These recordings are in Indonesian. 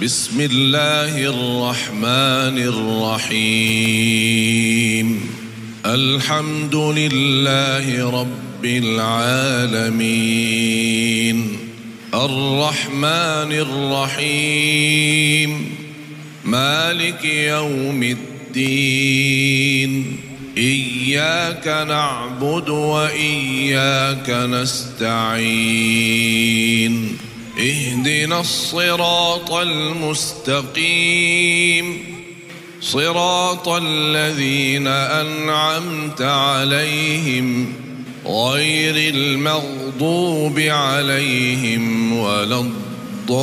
بسم الله الرحمن الرحيم الحمد لله رب العالمين الرحمن الرحيم مالك يوم الدين إياك نعبد وإياك نستعين اهدنا الصراط المستقيم صراط الذين أنعمت عليهم غير المغضوب عليهم ولا الضالين.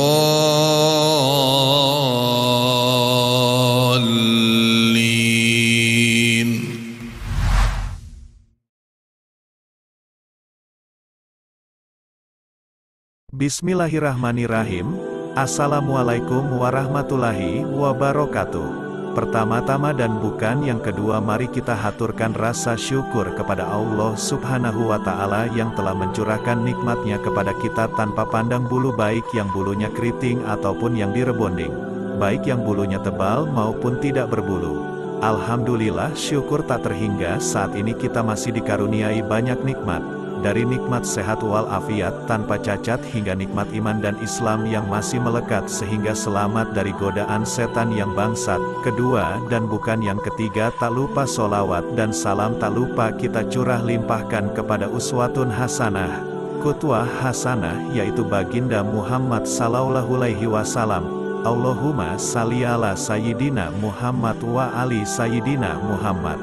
Bismillahirrahmanirrahim. Assalamualaikum warahmatullahi wabarakatuh. Pertama-tama dan bukan yang kedua, mari kita haturkan rasa syukur kepada Allah Subhanahu wa Ta'ala yang telah mencurahkan nikmatnya kepada kita tanpa pandang bulu, baik yang bulunya keriting ataupun yang direbonding, baik yang bulunya tebal maupun tidak berbulu. Alhamdulillah, syukur tak terhingga saat ini kita masih dikaruniai banyak nikmat. Dari nikmat sehat walafiat tanpa cacat hingga nikmat iman dan Islam yang masih melekat sehingga selamat dari godaan setan yang bangsat. Kedua dan bukan yang ketiga, tak lupa solawat dan salam tak lupa kita curah limpahkan kepada uswatun hasanah, qudwah hasanah, yaitu baginda Muhammad sallallahu alaihi wasallam. Allahumma shalli ala sayyidina Muhammad wa ali sayyidina Muhammad.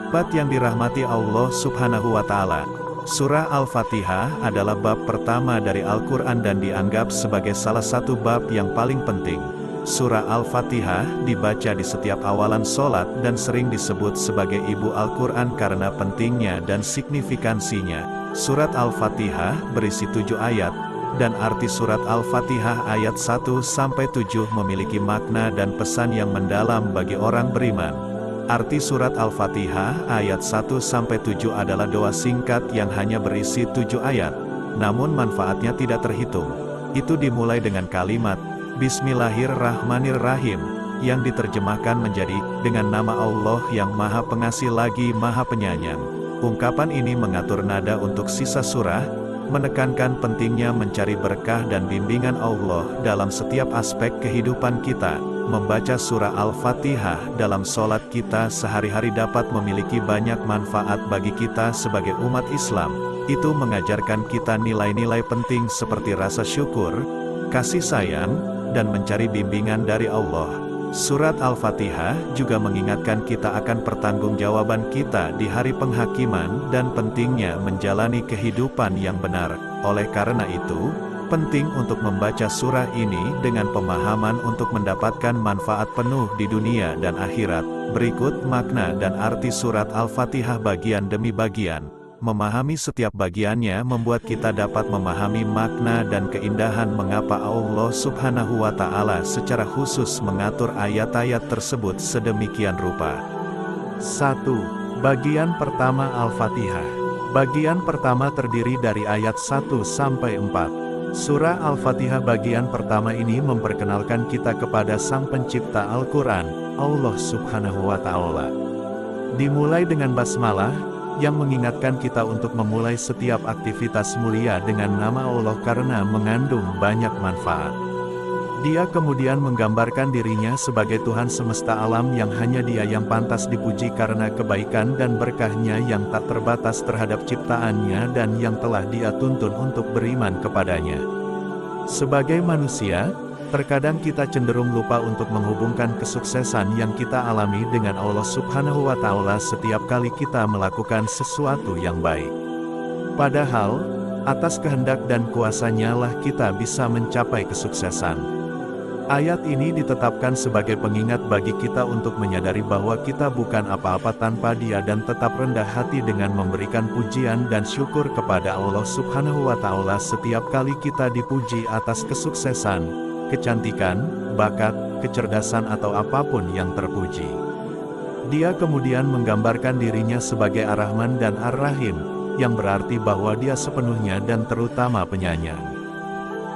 Bab yang dirahmati Allah Subhanahu wa Ta'ala. Surah Al-Fatihah adalah bab pertama dari Al-Quran dan dianggap sebagai salah satu bab yang paling penting. Surah Al-Fatihah dibaca di setiap awalan sholat dan sering disebut sebagai ibu Al-Quran karena pentingnya dan signifikansinya. Surat Al-Fatihah berisi 7 ayat, dan arti surat Al-Fatihah ayat 1-7 memiliki makna dan pesan yang mendalam bagi orang beriman. Arti surat Al-Fatihah ayat 1-7 adalah doa singkat yang hanya berisi 7 ayat, namun manfaatnya tidak terhitung. Itu dimulai dengan kalimat Bismillahirrahmanirrahim, yang diterjemahkan menjadi dengan nama Allah yang Maha Pengasih lagi Maha Penyayang. Ungkapan ini mengatur nada untuk sisa surah, menekankan pentingnya mencari berkah dan bimbingan Allah dalam setiap aspek kehidupan kita. Membaca surah Al-Fatihah dalam sholat kita sehari-hari dapat memiliki banyak manfaat bagi kita sebagai umat Islam. Itu mengajarkan kita nilai-nilai penting seperti rasa syukur, kasih sayang, dan mencari bimbingan dari Allah. Surat Al-Fatihah juga mengingatkan kita akan pertanggungjawaban kita di hari penghakiman dan pentingnya menjalani kehidupan yang benar. Oleh karena itu, penting untuk membaca surah ini dengan pemahaman untuk mendapatkan manfaat penuh di dunia dan akhirat. Berikut makna dan arti surat Al-Fatihah bagian demi bagian. Memahami setiap bagiannya membuat kita dapat memahami makna dan keindahan mengapa Allah Subhanahu wa Ta'ala secara khusus mengatur ayat-ayat tersebut sedemikian rupa. 1. Bagian pertama Al-Fatihah. Bagian pertama terdiri dari ayat 1-4. Surah Al-Fatihah bagian pertama ini memperkenalkan kita kepada Sang Pencipta Al-Quran, Allah Subhanahu wa Ta'ala. Dimulai dengan basmalah, yang mengingatkan kita untuk memulai setiap aktivitas mulia dengan nama Allah karena mengandung banyak manfaat. Dia kemudian menggambarkan dirinya sebagai Tuhan semesta alam yang hanya Dia yang pantas dipuji karena kebaikan dan berkah-Nya yang tak terbatas terhadap ciptaannya dan yang telah Dia tuntun untuk beriman kepadanya. Sebagai manusia, terkadang kita cenderung lupa untuk menghubungkan kesuksesan yang kita alami dengan Allah Subhanahu wa Ta'ala setiap kali kita melakukan sesuatu yang baik. Padahal, atas kehendak dan kuasa-Nya lah kita bisa mencapai kesuksesan. Ayat ini ditetapkan sebagai pengingat bagi kita untuk menyadari bahwa kita bukan apa-apa tanpa Dia dan tetap rendah hati dengan memberikan pujian dan syukur kepada Allah Subhanahu wa Ta'ala setiap kali kita dipuji atas kesuksesan, kecantikan, bakat, kecerdasan atau apapun yang terpuji. Dia kemudian menggambarkan dirinya sebagai Ar-Rahman dan Ar-Rahim, yang berarti bahwa Dia sepenuhnya dan terutama penyayang.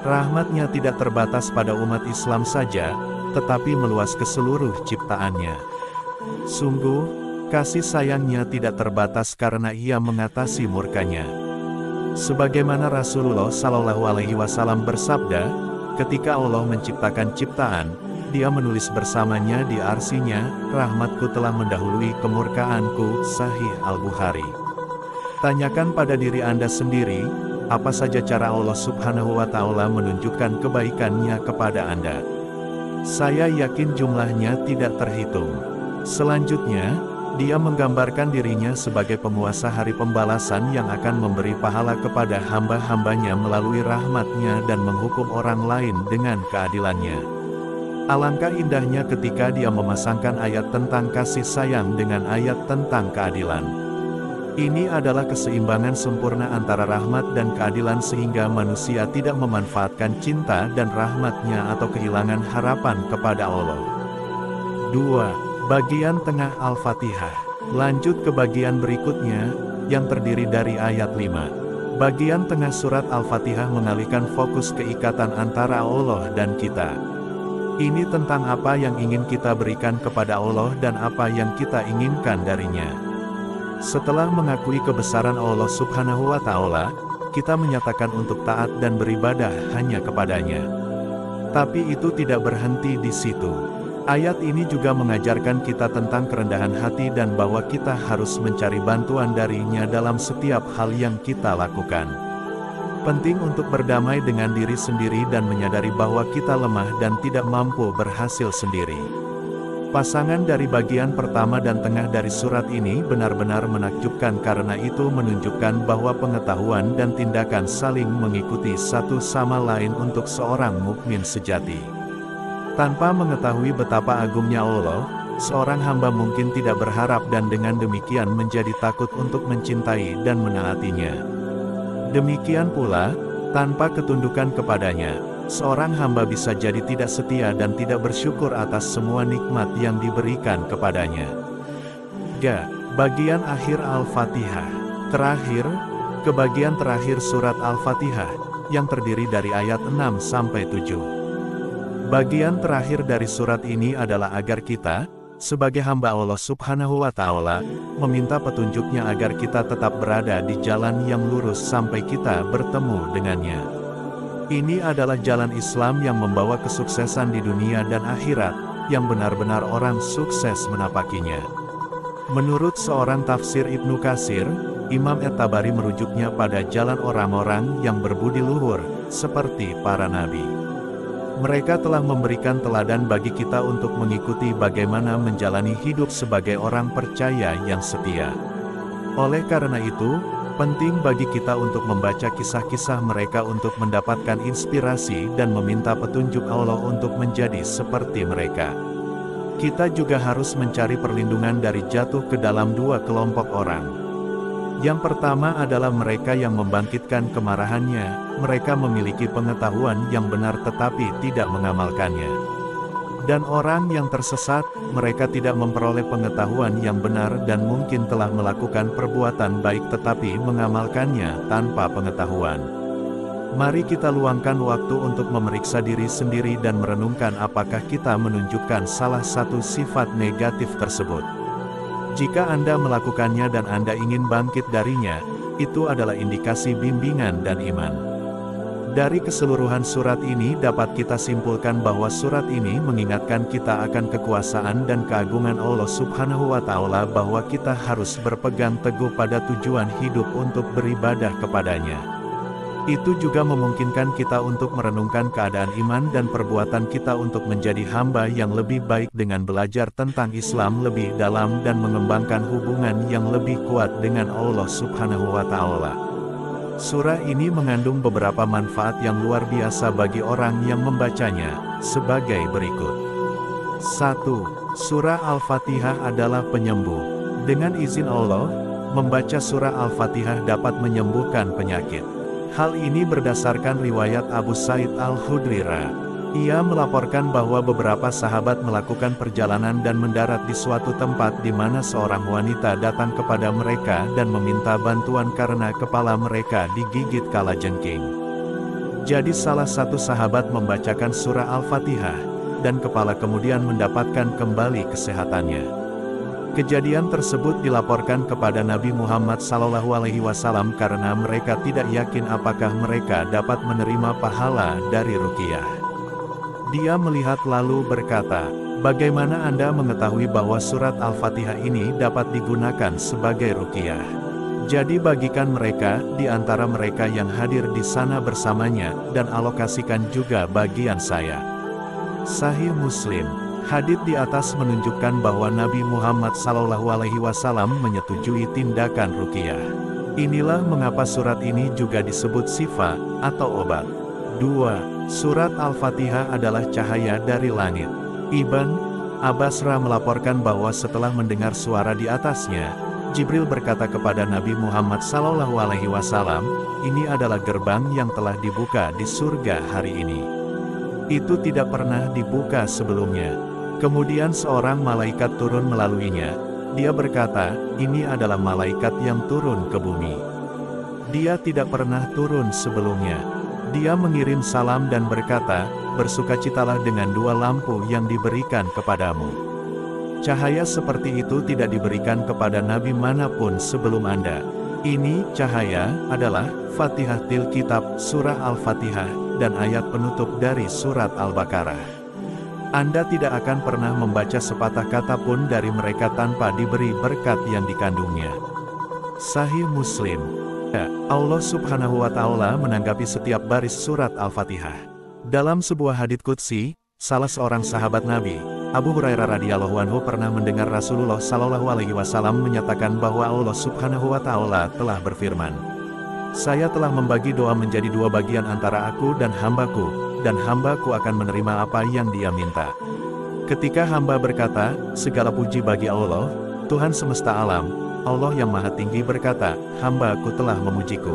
Rahmat-Nya tidak terbatas pada umat Islam saja, tetapi meluas ke seluruh ciptaannya. Sungguh, kasih sayang-Nya tidak terbatas karena Ia mengatasi murka-Nya. Sebagaimana Rasulullah Shallallahu Alaihi Wasallam bersabda, ketika Allah menciptakan ciptaan, Dia menulis bersamanya di arsinya, rahmatku telah mendahului kemurkaanku. Sahih Al-Bukhari. Tanyakan pada diri Anda sendiri, apa saja cara Allah Subhanahu wa Ta'ala menunjukkan kebaikan-Nya kepada Anda. Saya yakin jumlahnya tidak terhitung. Selanjutnya, Dia menggambarkan dirinya sebagai penguasa hari pembalasan yang akan memberi pahala kepada hamba-hambanya melalui rahmat-Nya dan menghukum orang lain dengan keadilan-Nya. Alangkah indahnya ketika Dia memasangkan ayat tentang kasih sayang dengan ayat tentang keadilan. Ini adalah keseimbangan sempurna antara rahmat dan keadilan sehingga manusia tidak memanfaatkan cinta dan rahmat-Nya atau kehilangan harapan kepada Allah. 2. Bagian tengah Al-Fatihah. Lanjut ke bagian berikutnya, yang terdiri dari ayat 5. Bagian tengah surat Al-Fatihah mengalihkan fokus ke ikatan antara Allah dan kita. Ini tentang apa yang ingin kita berikan kepada Allah dan apa yang kita inginkan darinya. Setelah mengakui kebesaran Allah Subhanahu wa Ta'ala, kita menyatakan untuk taat dan beribadah hanya kepadanya. Tapi itu tidak berhenti di situ. Ayat ini juga mengajarkan kita tentang kerendahan hati dan bahwa kita harus mencari bantuan darinya dalam setiap hal yang kita lakukan. Penting untuk berdamai dengan diri sendiri dan menyadari bahwa kita lemah dan tidak mampu berhasil sendiri. Pasangan dari bagian pertama dan tengah dari surat ini benar-benar menakjubkan karena itu menunjukkan bahwa pengetahuan dan tindakan saling mengikuti satu sama lain untuk seorang mukmin sejati. Tanpa mengetahui betapa agungnya Allah, seorang hamba mungkin tidak berharap dan dengan demikian menjadi takut untuk mencintai dan menaatinya. Demikian pula, tanpa ketundukan kepadanya, seorang hamba bisa jadi tidak setia dan tidak bersyukur atas semua nikmat yang diberikan kepadanya. 3. Bagian akhir Al-Fatihah. Terakhir, ke bagian terakhir surat Al-Fatihah, yang terdiri dari ayat 6-7. Bagian terakhir dari surat ini adalah agar kita, sebagai hamba Allah Subhanahu wa Ta'ala, meminta petunjuknya agar kita tetap berada di jalan yang lurus sampai kita bertemu dengannya. Ini adalah jalan Islam yang membawa kesuksesan di dunia dan akhirat, yang benar-benar orang sukses menapakinya. Menurut seorang tafsir Ibnu Katsir, Imam At-Tabari merujuknya pada jalan orang-orang yang berbudi luhur, seperti para nabi. Mereka telah memberikan teladan bagi kita untuk mengikuti bagaimana menjalani hidup sebagai orang percaya yang setia. Oleh karena itu, penting bagi kita untuk membaca kisah-kisah mereka untuk mendapatkan inspirasi dan meminta petunjuk Allah untuk menjadi seperti mereka. Kita juga harus mencari perlindungan dari jatuh ke dalam dua kelompok orang. Yang pertama adalah mereka yang membangkitkan kemarahannya, mereka memiliki pengetahuan yang benar tetapi tidak mengamalkannya. Dan orang yang tersesat, mereka tidak memperoleh pengetahuan yang benar dan mungkin telah melakukan perbuatan baik tetapi mengamalkannya tanpa pengetahuan. Mari kita luangkan waktu untuk memeriksa diri sendiri dan merenungkan apakah kita menunjukkan salah satu sifat negatif tersebut. Jika Anda melakukannya dan Anda ingin bangkit darinya, itu adalah indikasi bimbingan dan iman. Dari keseluruhan surat ini dapat kita simpulkan bahwa surat ini mengingatkan kita akan kekuasaan dan keagungan Allah Subhanahu wa Ta'ala bahwa kita harus berpegang teguh pada tujuan hidup untuk beribadah kepadanya. Itu juga memungkinkan kita untuk merenungkan keadaan iman dan perbuatan kita untuk menjadi hamba yang lebih baik dengan belajar tentang Islam lebih dalam dan mengembangkan hubungan yang lebih kuat dengan Allah Subhanahu wa Ta'ala. Surah ini mengandung beberapa manfaat yang luar biasa bagi orang yang membacanya, sebagai berikut. 1. Surah Al-Fatihah adalah penyembuh. Dengan izin Allah, membaca surah Al-Fatihah dapat menyembuhkan penyakit. Hal ini berdasarkan riwayat Abu Sa'id Al-Khudri. Ia melaporkan bahwa beberapa sahabat melakukan perjalanan dan mendarat di suatu tempat di mana seorang wanita datang kepada mereka dan meminta bantuan karena kepala mereka digigit kalajengking. Jadi salah satu sahabat membacakan surah Al-Fatihah, dan kepala kemudian mendapatkan kembali kesehatannya. Kejadian tersebut dilaporkan kepada Nabi Muhammad SAW karena mereka tidak yakin apakah mereka dapat menerima pahala dari ruqyah. Dia melihat lalu berkata, "Bagaimana Anda mengetahui bahwa surat Al-Fatihah ini dapat digunakan sebagai ruqyah?" Jadi bagikan mereka, di antara mereka yang hadir di sana bersamanya, dan alokasikan juga bagian saya. Sahih Muslim. Hadits di atas menunjukkan bahwa Nabi Muhammad SAW menyetujui tindakan ruqyah. Inilah mengapa surat ini juga disebut syifa, atau obat. 2. Surat Al-Fatihah adalah cahaya dari langit. Ibn Abbasra melaporkan bahwa setelah mendengar suara di atasnya, Jibril berkata kepada Nabi Muhammad SAW, "Ini adalah gerbang yang telah dibuka di surga hari ini. Itu tidak pernah dibuka sebelumnya." Kemudian seorang malaikat turun melaluinya. Dia berkata, "Ini adalah malaikat yang turun ke bumi. Dia tidak pernah turun sebelumnya. Dia mengirim salam dan berkata, bersukacitalah dengan 2 lampu yang diberikan kepadamu. Cahaya seperti itu tidak diberikan kepada nabi manapun sebelum Anda. Ini cahaya adalah Fatihatil Kitab, surah Al-Fatihah, dan ayat penutup dari surat Al-Baqarah. Anda tidak akan pernah membaca sepatah kata pun dari mereka tanpa diberi berkat yang dikandungnya." Sahih Muslim. Allah Subhanahu wa Ta'ala menanggapi setiap baris surat Al-Fatihah. Dalam sebuah hadits qudsi, salah seorang sahabat Nabi, Abu Hurairah radhiyallahu anhu, pernah mendengar Rasulullah SAW menyatakan bahwa Allah Subhanahu wa Ta'ala telah berfirman, "Saya telah membagi doa menjadi 2 bagian antara aku dan hambaku, dan hambaku akan menerima apa yang dia minta." Ketika hamba berkata, "Segala puji bagi Allah, Tuhan semesta alam," Allah yang maha tinggi berkata, "Hambaku telah memujiku."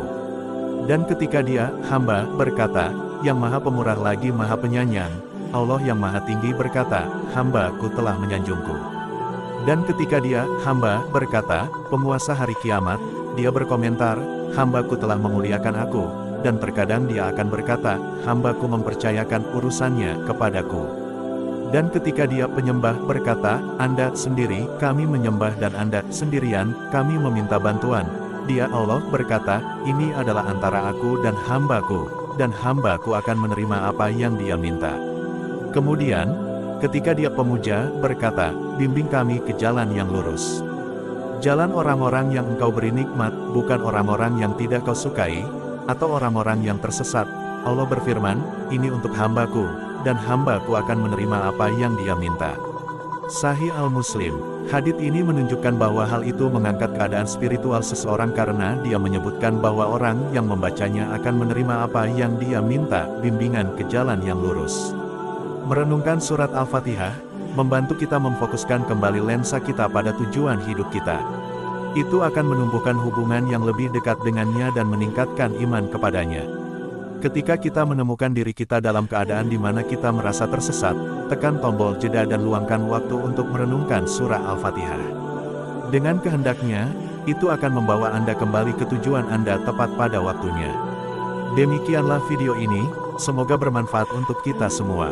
Dan ketika dia, hamba, berkata, "Yang maha pemurah lagi maha penyayang," Allah yang maha tinggi berkata, "Hambaku telah menyanjungku." Dan ketika dia, hamba, berkata, "Penguasa hari kiamat," dia berkomentar, "Hambaku telah memuliakan aku." Dan terkadang dia akan berkata, "Hambaku mempercayakan urusannya kepadaku." Dan ketika dia penyembah berkata, "Anda sendiri, kami menyembah, dan Anda sendirian, kami meminta bantuan." Dia, Allah, berkata, "Ini adalah antara aku dan hambaku, dan hambaku akan menerima apa yang dia minta." Kemudian, ketika dia pemuja, berkata, "Bimbing kami ke jalan yang lurus. Jalan orang-orang yang engkau beri nikmat, bukan orang-orang yang tidak kau sukai, atau orang-orang yang tersesat." Allah berfirman, "Ini untuk hambaku, dan hambaku akan menerima apa yang dia minta." Sahih Al-Muslim. Hadits ini menunjukkan bahwa hal itu mengangkat keadaan spiritual seseorang karena dia menyebutkan bahwa orang yang membacanya akan menerima apa yang dia minta, bimbingan ke jalan yang lurus. Merenungkan surat Al-Fatihah membantu kita memfokuskan kembali lensa kita pada tujuan hidup kita. Itu akan menumbuhkan hubungan yang lebih dekat dengannya dan meningkatkan iman kepadanya. Ketika kita menemukan diri kita dalam keadaan di mana kita merasa tersesat, tekan tombol jeda dan luangkan waktu untuk merenungkan surah Al-Fatihah. Dengan kehendaknya, itu akan membawa Anda kembali ke tujuan Anda tepat pada waktunya. Demikianlah video ini, semoga bermanfaat untuk kita semua.